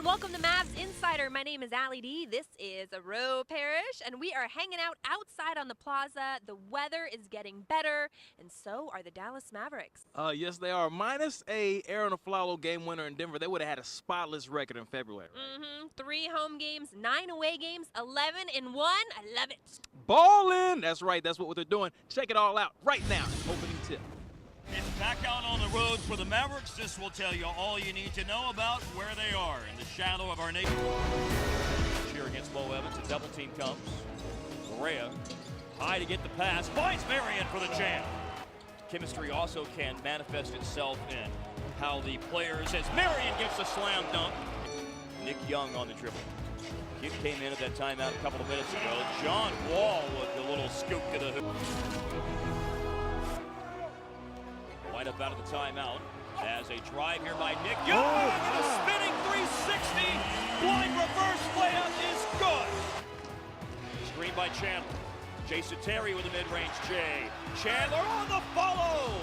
welcome to Mavs Insider. My name is Allie D. This is PARRISH, and we are hanging out outside on the plaza. The weather is getting better, and so are the Dallas Mavericks. Yes, they are. Minus a Aaron Aflalo game winner in Denver, they would have had a spotless record in February. 3 home games, 9 away games, 11-1. I love it. Ballin'! That's right. That's what they're doing. Check it all out right now. Opening tip. It's back out on the road for the Mavericks. This will tell you all you need to know about where they are in the shadow of our nation. Here against Mo Evans, a double team comes. Correa, high to get the pass, finds Marion for the jam. Chemistry also can manifest itself in how the players, as Marion gets a slam dunk. Nick Young on the dribble. Kid came in at that timeout a couple of minutes ago. John Wall with a little scoop to the hoop. Right up out of the timeout as a drive here by Nick Young. A spinning 360. Blind reverse layup is good. Screen by Chandler. Jason Terry with a mid-range J. Chandler on the follow.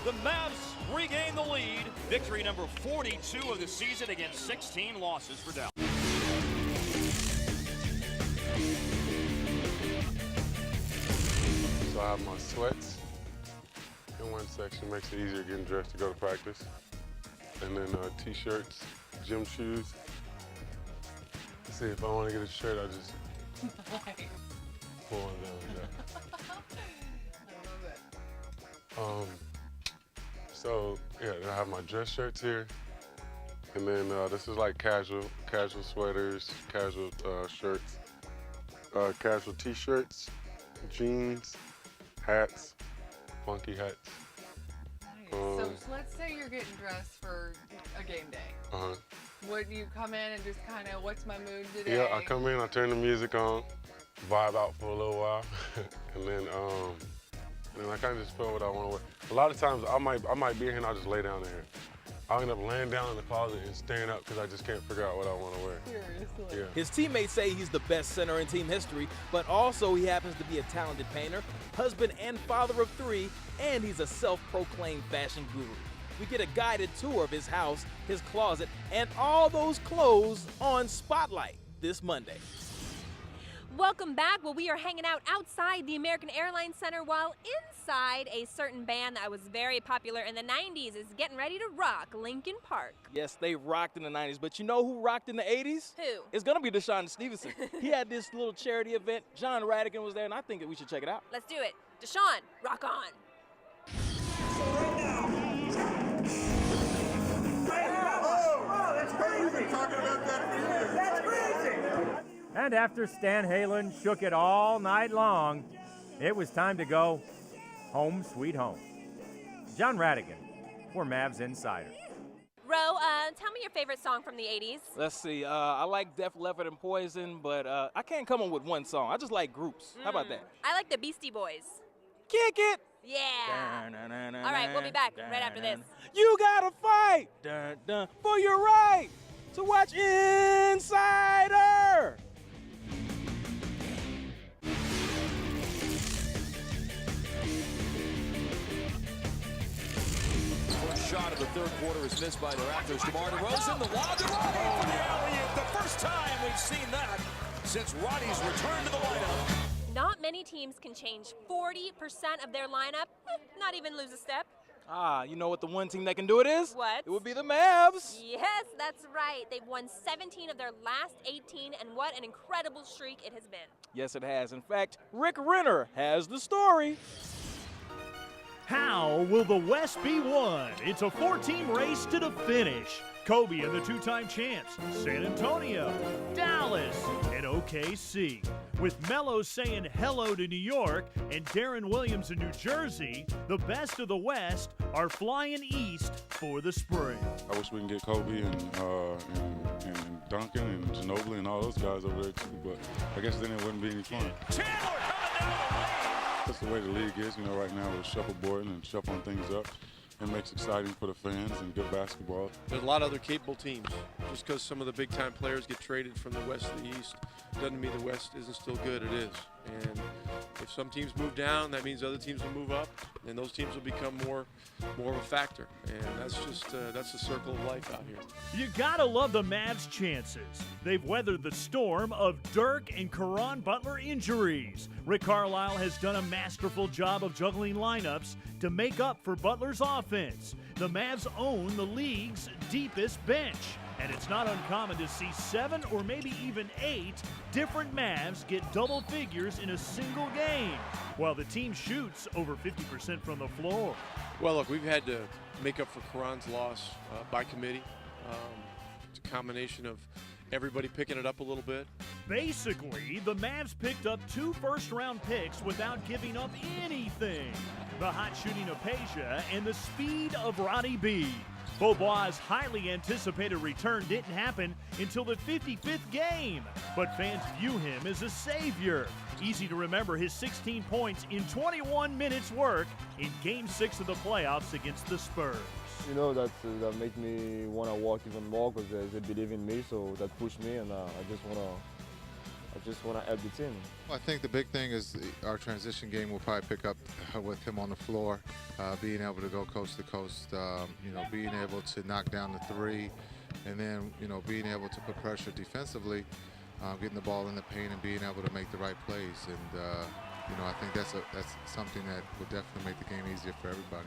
The Mavs regain the lead. Victory number 42 of the season against 16 losses for Dallas. So I have my sweats in one section, makes it easier getting dressed to go to practice. And then t-shirts, gym shoes. See, if I want to get a shirt, I just pull one down like that. So yeah, I have my dress shirts here. And then this is like casual sweaters, casual shirts, casual t-shirts, jeans, hats, funky hats. So let's say you're getting dressed for a game day. Would you come in and just kind of, what's my mood today? Yeah, I come in, I turn the music on, vibe out for a little while, and then I kind of just feel what I want to wear. A lot of times I might be here and I'll just lay down in here. I'll end up laying down in the closet and staying up because I just can't figure out what I want to wear. Seriously. Yeah. His teammates say he's the best center in team history, but also he happens to be a talented painter, husband and father of 3, and he's a self-proclaimed fashion guru. We get a guided tour of his house, his closet, and all those clothes on Spotlight this Monday. Welcome back. Well, we are hanging out outside the American Airlines Center while inside a certain band that was very popular in the 90s is getting ready to rock Lincoln Park. Yes, they rocked in the 90s, but you know who rocked in the 80s? Who? It's going to be Deshaun Stevenson. He had this little charity event. John Radigan was there, and I think that we should check it out. Let's do it. Deshaun, rock on. That's crazy. We've been talking about that for years. That's crazy. And after Stan Halen shook it all night long, it was time to go home sweet home. John Radigan for Mavs Insider. Ro, tell me your favorite song from the 80s. Let's see. I like Def Leppard and Poison, but I can't come up with one song. I just like groups. How about that? I like the Beastie Boys. Kick it! Yeah. All right, we'll be back right after this. You gotta fight for your right to watch Insider. First shot of the third quarter is missed by the Raptors. DeMar DeRozan, the lob, for the alley-oop. The first time we've seen that since Roddy's return to the lineup. Not many teams can change 40% of their lineup, not even lose a step. You know what the one team that can do it is? What? It would be the Mavs. Yes, that's right. They've won 17 of their last 18, and what an incredible streak it has been. Yes, it has. In fact, Ric Renner has the story. How will the West be won? It's a 4-team race to the finish. Kobe and the 2-time champs, San Antonio, Dallas, and OKC. With Melo saying hello to New York and Darren Williams in New Jersey, the best of the West are flying east for the spring. I wish we can get Kobe and Duncan and Ginobili and all those guys over there too, but I guess then it wouldn't be any fun. Chandler coming down the lane. That's the way the league is, right now we're shuffleboarding and shuffling things up. It makes it exciting for the fans and good basketball. There's a lot of other capable teams. Just because some of the big-time players get traded from the West to the East doesn't mean the West isn't still good. It is. And If some teams move down, that means other teams will move up, and those teams will become more of a factor. And that's just that's the circle of life out here. You gotta love the Mavs' chances. They've weathered the storm of Dirk and Caron Butler injuries. Rick Carlisle has done a masterful job of juggling lineups to make up for Butler's offense. The Mavs own the league's deepest bench, and it's not uncommon to see 7 or maybe even 8 different Mavs get double figures in a single game, while the team shoots over 50% from the floor. Well, look, we've had to make up for Caron's loss by committee. It's a combination of everybody picking it up a little bit. Basically, the Mavs picked up 2 first-round picks without giving up anything. The hot shooting of Peja and the speed of Roddy B. Beaubois' highly anticipated return didn't happen until the 55th game, but fans view him as a savior. Easy to remember his 16 points in 21 minutes work in Game 6 of the playoffs against the Spurs. You know, that made me want to work even more because they believe in me, so that pushed me, and I just want to help the team. I think the big thing is our transition game will probably pick up with him on the floor, being able to go coast to coast, you know, being able to knock down the 3, and then, you know, being able to put pressure defensively, getting the ball in the paint and being able to make the right plays. And, you know, I think that's something that would definitely make the game easier for everybody.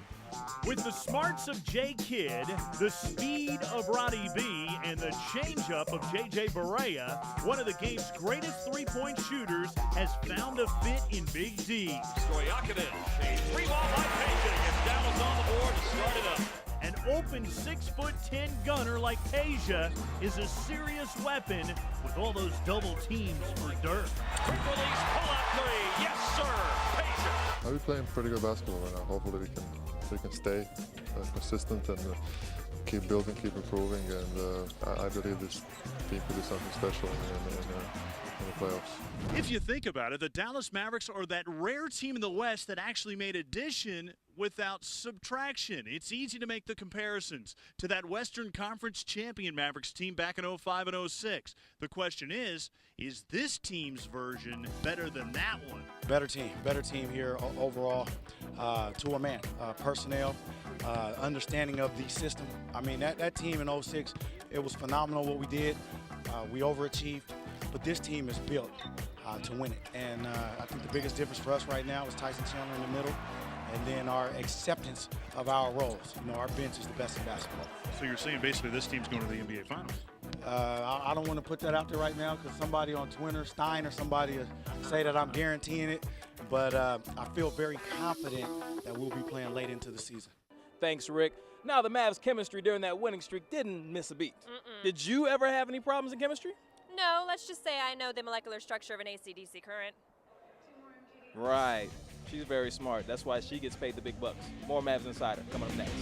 With the smarts of J. Kidd, the speed of Roddy B, and the changeup of J.J. Barea, one of the game's greatest three-point shooters has found a fit in Big D. Stojoakvic, a 3-ball by Peja, gets Dallas on the board to start it up. An open 6'10" gunner like Peja is a serious weapon with all those double teams for Dirk. Quick release, pull-up 3, yes sir, Peja. We're playing pretty good basketball right now. Hopefully we can stay consistent and keep building, keep improving, and I believe this team could do something special in the playoffs. If you think about it, the Dallas Mavericks are that rare team in the West that actually made addition without subtraction. It's easy to make the comparisons to that Western Conference champion Mavericks team back in 05 and 06. The question is this team's version better than that one? Better team here overall, to a man. Personnel, understanding of the system. I mean, that team in 06, it was phenomenal what we did. We overachieved, but this team is built to win it. And I think the biggest difference for us right now is Tyson Chandler in the middle, and then our acceptance of our roles. You know, our bench is the best in basketball. So you're saying basically this team's going to the NBA Finals? I don't want to put that out there right now because somebody on Twitter, Stein or somebody, will say that I'm guaranteeing it. But I feel very confident that we'll be playing late into the season. Thanks, Rick. Now, the Mavs' chemistry during that winning streak didn't miss a beat. Did you ever have any problems in chemistry? No, let's just say I know the molecular structure of an AC/DC current. Right. She's very smart. That's why she gets paid the big bucks. More Mavs Insider coming up next.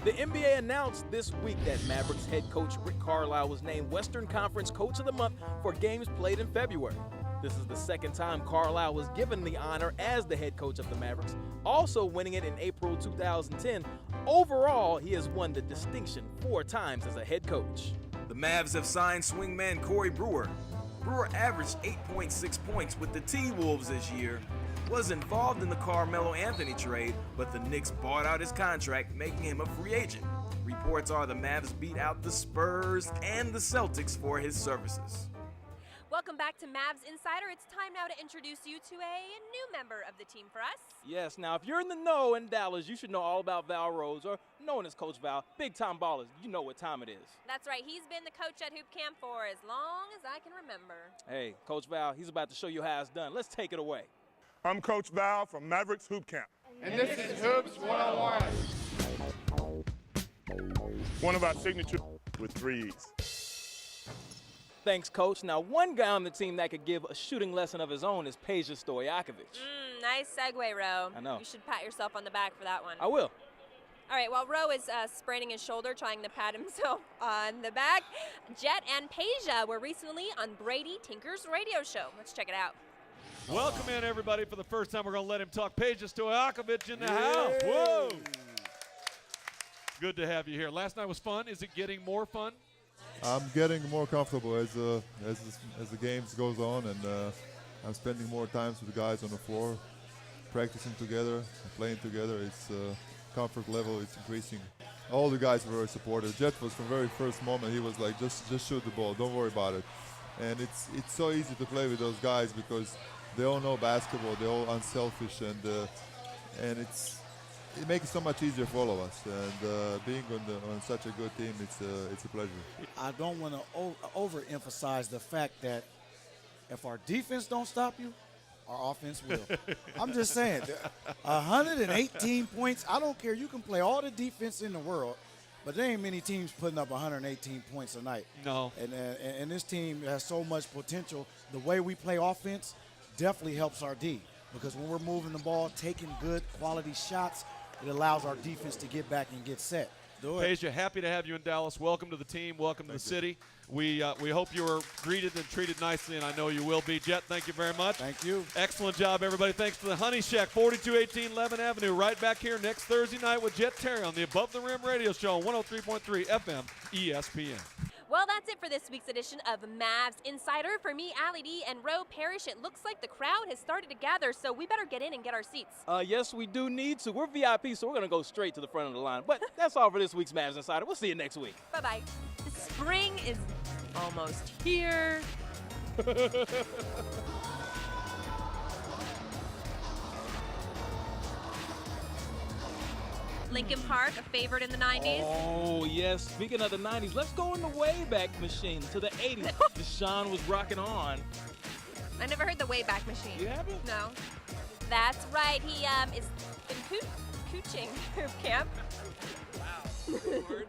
The NBA announced this week that Mavericks head coach Rick Carlisle was named Western Conference Coach of the Month for games played in February. This is the second time Carlisle was given the honor as the head coach of the Mavericks, also winning it in April 2010. Overall, he has won the distinction 4 times as a head coach. The Mavs have signed swingman Corey Brewer. Brewer averaged 8.6 points with the T-Wolves this year. Was involved in the Carmelo Anthony trade, but the Knicks bought out his contract, making him a free agent. Reports are the Mavs beat out the Spurs and the Celtics for his services. Welcome back to Mavs Insider. It's time now to introduce you to a new member of the team for us. Yes, now if you're in the know in Dallas, you should know all about Val Rose, or known as Coach Val. Big time ballers, you know what time it is. That's right, he's been the coach at Hoop Camp for as long as I can remember. Hey, Coach Val, he's about to show you how it's done. Let's take it away. I'm Coach Val from Mavericks Hoop Camp. And this is Hoops 101. One of our signatures with threes. Thanks, Coach. Now, one guy on the team that could give a shooting lesson of his own is Peja Stojoakvic. Nice segue, Ro. I know. You should pat yourself on the back for that one. I will. All right, while Ro is spraining his shoulder, trying to pat himself on the back, Jet and Peja were recently on Brady Tinker's radio show. Let's check it out. Welcome in, everybody. For the first time, we're going to let him talk. Peja Stojoakvic in the house. Whoa. Good to have you here. Last night was fun. Is it getting more fun? I'm getting more comfortable as the games goes on, and I'm spending more time with the guys on the floor, practicing together, playing together. It's comfort level is increasing. All the guys were very supportive. Jet was from the very first moment, he was like, just shoot the ball, don't worry about it. And it's so easy to play with those guys because they all know basketball, they're all unselfish, and it makes it so much easier for all of us. And being on such a good team, it's a pleasure. I don't want to overemphasize the fact that if our defense don't stop you, our offense will. I'm just saying, 118 points. I don't care. You can play all the defense in the world, but there ain't many teams putting up 118 points a night. No. And this team has so much potential. The way we play offense definitely helps our D, because when we're moving the ball, taking good quality shots, it allows our defense to get back and get set. Peja, happy to have you in Dallas. Welcome to the team. Welcome to the city. We hope you were greeted and treated nicely, and I know you will be. Jet, thank you very much. Thank you. Excellent job, everybody. Thanks to the Honey Shack, 4218 Levin Avenue. Right back here next Thursday night with Jet Terry on the Above the Rim radio show on 103.3 FM ESPN. Well, that's it for this week's edition of Mavs Insider. For me, Allie D, and Roe Parrish, it looks like the crowd has started to gather, so we better get in and get our seats. Yes, we do need to. We're VIP, so we're going to go straight to the front of the line. But that's all for this week's Mavs Insider. We'll see you next week. Bye-bye. The spring is almost here. Lincoln Park, a favorite in the 90s. Oh, yes. Speaking of the 90s, let's go in the Wayback Machine to the 80s. Deshaun was rocking on. I never heard the Wayback Machine. You haven't? No. That's right. He is in cooching camp. Wow.